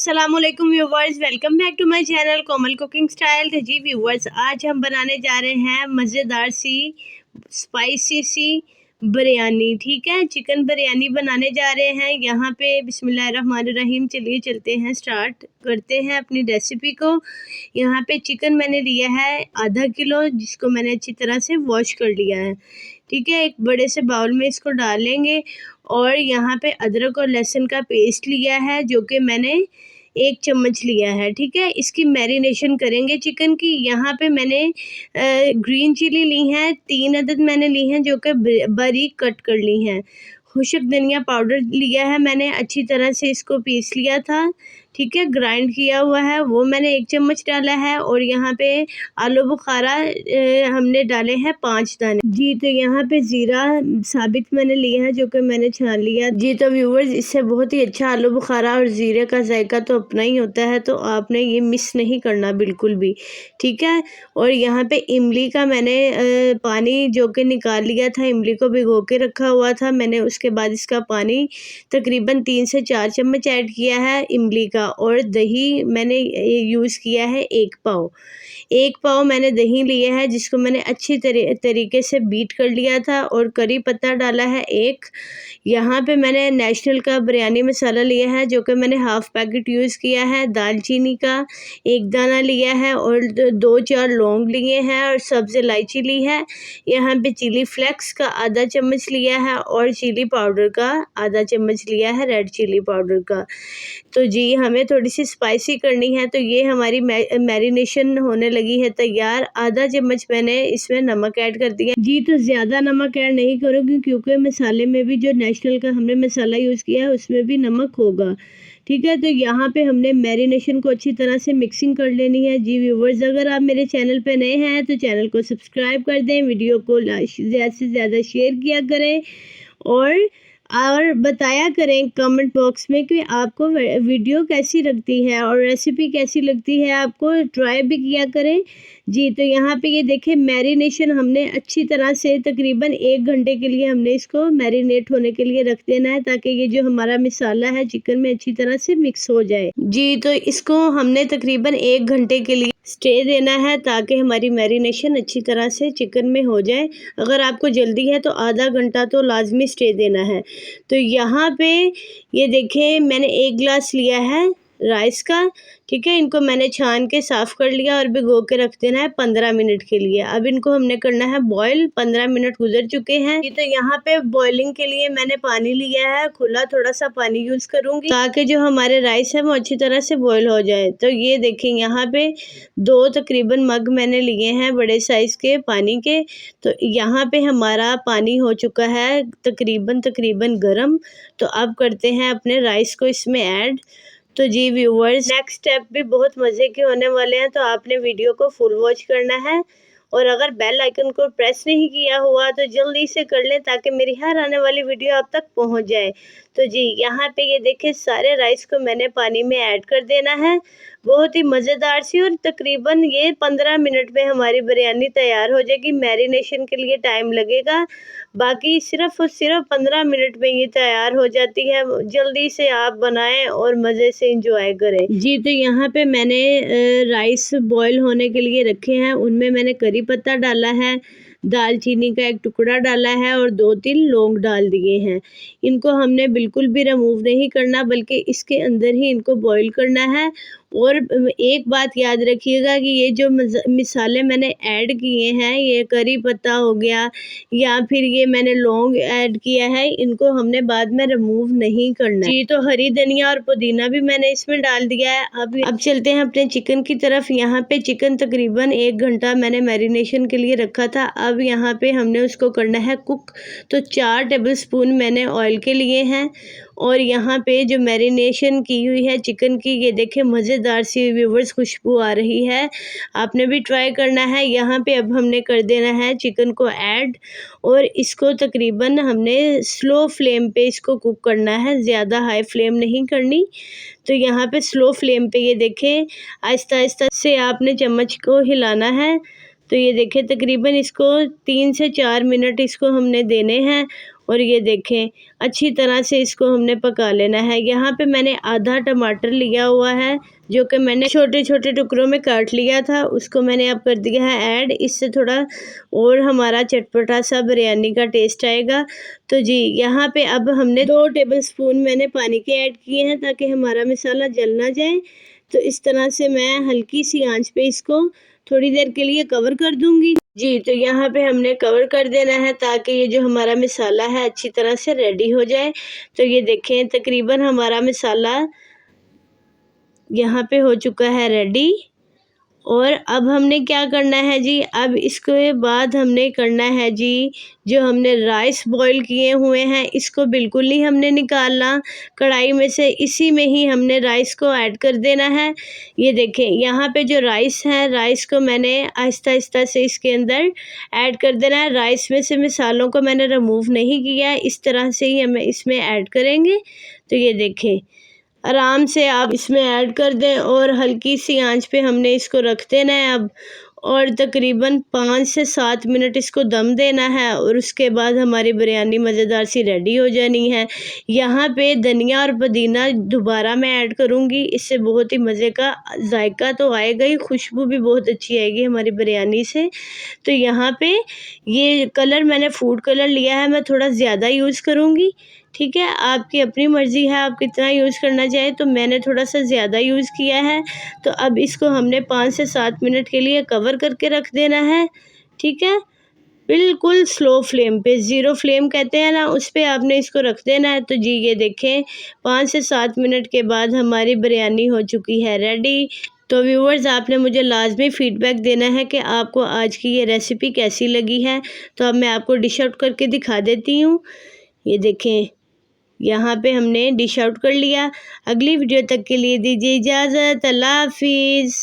अस्सलामुअलैकुम viewers, welcome back to my channel Komal cooking style. तो जी व्यूवर्स, आज हम बनाने जा रहे हैं मज़ेदार सी स्पाइसी सी बिरयानी। ठीक है, चिकन बिरयानी बनाने जा रहे हैं यहाँ पे। बिस्मिल्लाहिर्रहमानिर्रहीम। चलिए चलते हैं, स्टार्ट करते हैं अपनी रेसिपी को। यहाँ पे चिकन मैंने लिया है आधा किलो, जिसको मैंने अच्छी तरह से वॉश कर लिया है। ठीक है, एक बड़े से बाउल में इसको डालेंगे। और यहाँ पे अदरक और लहसुन का पेस्ट लिया है, जो कि मैंने 1 चम्मच लिया है। ठीक है, इसकी मैरिनेशन करेंगे चिकन की। यहाँ पे मैंने ग्रीन चिली ली हैं, 3 अदद मैंने ली हैं, जो कि बारीक कट कर ली हैं। खुशक धनिया पाउडर लिया है मैंने, अच्छी तरह से इसको पीस लिया था। ठीक है, ग्राइंड किया हुआ है, वो मैंने 1 चम्मच डाला है। और यहाँ पे आलू बुखारा हमने डाले हैं 5 दाने। जी, तो यहाँ पे ज़ीरा साबित मैंने लिया है, जो कि मैंने छान लिया। जी तो व्यूवर्स, इससे बहुत ही अच्छा आलू बुखारा और ज़ीरे का जायका तो अपना ही होता है, तो आपने ये मिस नहीं करना बिल्कुल भी। ठीक है, और यहाँ पे इमली का मैंने पानी जो कि निकाल लिया था, इमली को भिगो के रखा हुआ था मैंने। उसके बाद इसका पानी तकरीबन 3 से 4 चम्मच ऐड किया है इमली का। और दही मैंने यूज़ किया है 1 पाव। 1 पाव मैंने दही लिया है, जिसको मैंने अच्छी तरीके से बीट कर लिया था। और करी पत्ता डाला है 1। यहाँ पे मैंने नेशनल का बिरयानी मसाला लिया है, जो कि मैंने हाफ़ पैकेट यूज़ किया है। दालचीनी का 1 दाना लिया है, और 2-4 लौंग लिए हैं, और सब्ज़ इलायची ली है। यहाँ पे चिली फ्लेक्स का आधा चम्मच लिया है, और चिली पाउडर का आधा चम्मच लिया है, रेड चिली पाउडर का। तो जी, हमें थोड़ी सी स्पाइसी करनी है, तो ये हमारी मैरिनेशन होने लगी है तैयार। आधा चम्मच मैंने इसमें नमक ऐड कर दिया। जी, तो ज़्यादा नमक ऐड नहीं करूँगी, क्योंकि मसाले में भी जो नेशनल का हमने मसाला यूज़ किया है, उसमें भी नमक होगा। ठीक है, तो यहाँ पे हमने मैरिनेशन को अच्छी तरह से मिक्सिंग कर लेनी है। जी व्यूवर्स, अगर आप मेरे चैनल पे नए हैं तो चैनल को सब्सक्राइब कर दें, वीडियो को ज़्यादा से ज़्यादा शेयर किया करें, और बताया करें कमेंट बॉक्स में कि आपको वीडियो कैसी लगती है और रेसिपी कैसी लगती है। आपको ट्राई भी किया करें। जी, तो यहाँ पे ये देखें, मैरिनेशन हमने अच्छी तरह से तकरीबन 1 घंटे के लिए हमने इसको मैरिनेट होने के लिए रख देना है, ताकि ये जो हमारा मसाला है चिकन में अच्छी तरह से मिक्स हो जाए। जी, तो इसको हमने तकरीबन 1 घंटे के लिए स्टे देना है, ताकि हमारी मैरिनेशन अच्छी तरह से चिकन में हो जाए। अगर आपको जल्दी है तो आधा घंटा तो लाजमी स्टे देना है। तो यहाँ पे ये देखें, मैंने 1 गिलास लिया है राइस का। ठीक है, इनको मैंने छान के साफ़ कर लिया और भिगो के रख देना है 15 मिनट के लिए। अब इनको हमने करना है बॉयल। 15 मिनट गुजर चुके हैं। तो यहाँ पे बॉइलिंग के लिए मैंने पानी लिया है खुला, थोड़ा सा पानी यूज़ करूँगी, ताकि जो हमारे राइस है वो अच्छी तरह से बॉयल हो जाए। तो ये देखें, यहाँ पे 2 तकरीबन मग मैंने लिए हैं बड़े साइज़ के पानी के। तो यहाँ पे हमारा पानी हो चुका है तकरीबन गर्म। तो अब करते हैं अपने राइस को इसमें ऐड। तो जी व्यूवर्स, नेक्स्ट स्टेप भी बहुत मज़े के होने वाले हैं, तो आपने वीडियो को फुल वॉच करना है। और अगर बेल आइकन को प्रेस नहीं किया हुआ तो जल्दी से कर लें, ताकि मेरी हर आने वाली वीडियो आप तक पहुंच जाए। तो जी, यहाँ पे ये देखें, सारे राइस को मैंने पानी में ऐड कर देना है। बहुत ही मज़ेदार सी, और तकरीबन ये 15 मिनट में हमारी बिरयानी तैयार हो जाएगी। मैरिनेशन के लिए टाइम लगेगा, बाकी सिर्फ़ और सिर्फ 15 मिनट में ये तैयार हो जाती है। जल्दी से आप बनाएं और मज़े से इंजॉय करें। जी, तो यहाँ पे मैंने राइस बॉईल होने के लिए रखे हैं। उनमें मैंने करी पत्ता डाला है, दालचीनी का 1 टुकड़ा डाला है, और 2-3 लौंग डाल दिए हैं। इनको हमने बिल्कुल भी रिमूव नहीं करना, बल्कि इसके अंदर ही इनको बॉईल करना है। और एक बात याद रखिएगा कि ये जो मसाले मैंने ऐड किए हैं, ये करी पत्ता हो गया या फिर ये मैंने लौंग ऐड किया है, इनको हमने बाद में रिमूव नहीं करना है। जी, तो हरी धनिया और पुदीना भी मैंने इसमें डाल दिया है। अब चलते हैं अपने चिकन की तरफ। यहाँ पे चिकन तकरीबन 1 घंटा मैंने मैरिनेशन के लिए रखा था। अब यहाँ पे हमने उसको करना है कुक। तो 4 टेबल स्पून मैंने ऑयल के लिए हैं। और यहाँ पे जो मैरिनेशन की हुई है चिकन की, ये देखें, मज़ेदार सी व्यूवर्स खुशबू आ रही है। आपने भी ट्राई करना है। यहाँ पे अब हमने कर देना है चिकन को ऐड, और इसको तकरीबन हमने स्लो फ्लेम पे इसको कुक करना है, ज़्यादा हाई फ्लेम नहीं करनी। तो यहाँ पे स्लो फ्लेम पे ये देखें, आहिस्ता आहिस्ता से आपने चम्मच को हिलाना है। तो ये देखें तकरीबन इसको 3 से 4 मिनट इसको हमने देने हैं और ये देखें अच्छी तरह से इसको हमने पका लेना है। यहाँ पे मैंने आधा टमाटर लिया हुआ है जो कि मैंने छोटे छोटे टुकड़ों में काट लिया था, उसको मैंने अब कर दिया है ऐड। इससे थोड़ा और हमारा चटपटा सा बिरयानी का टेस्ट आएगा। तो जी यहाँ पे अब हमने 2 टेबलस्पून मैंने पानी के ऐड किए हैं ताकि हमारा मसाला जल ना जाए। तो इस तरह से मैं हल्की सी आंच पे इसको थोड़ी देर के लिए कवर कर दूंगी। जी तो यहाँ पे हमने कवर कर देना है ताकि ये जो हमारा मसाला है अच्छी तरह से रेडी हो जाए। तो ये देखें तकरीबन हमारा मसाला यहाँ पे हो चुका है रेडी। और अब हमने क्या करना है जी, अब इसके बाद हमने करना है जी जो हमने राइस बॉईल किए हुए हैं इसको बिल्कुल नहीं हमने निकालना कढ़ाई में से, इसी में ही हमने राइस को ऐड कर देना है। ये देखें यहाँ पे जो राइस है, राइस को मैंने आहिस्ता आहिस्ता से इसके अंदर ऐड कर देना है। राइस में से मसालों को मैंने रिमूव नहीं किया, इस तरह से ही हमें इसमें ऐड करेंगे। तो ये देखें आराम से आप इसमें ऐड कर दें और हल्की सी आंच पे हमने इसको रख देना है अब, और तकरीबन 5 से 7 मिनट इसको दम देना है और उसके बाद हमारी बिरयानी मज़ेदार सी रेडी हो जानी है। यहाँ पे धनिया और पुदीना दोबारा मैं ऐड करूँगी, इससे बहुत ही मज़े का जायका तो आएगा ही, खुशबू भी बहुत अच्छी आएगी हमारी बिरयानी से। तो यहाँ पे ये कलर मैंने फूड कलर लिया है, मैं थोड़ा ज़्यादा यूज़ करूँगी, ठीक है। आपकी अपनी मर्ज़ी है आप कितना यूज़ करना चाहें, तो मैंने थोड़ा सा ज़्यादा यूज़ किया है। तो अब इसको हमने 5 से 7 मिनट के लिए कवर करके रख देना है, ठीक है। बिल्कुल स्लो फ्लेम पे, ज़ीरो फ्लेम कहते हैं ना, उस पे आपने इसको रख देना है। तो जी ये देखें 5 से 7 मिनट के बाद हमारी बिरयानी हो चुकी है रेडी। तो व्यूअर्स आपने मुझे लाजमी फ़ीडबैक देना है कि आपको आज की ये रेसिपी कैसी लगी है। तो अब मैं आपको डिश आउट करके दिखा देती हूँ। ये देखें यहाँ पे हमने डिश आउट कर लिया। अगली वीडियो तक के लिए दीजिए इजाज़त। अल्लाह हाफिज़।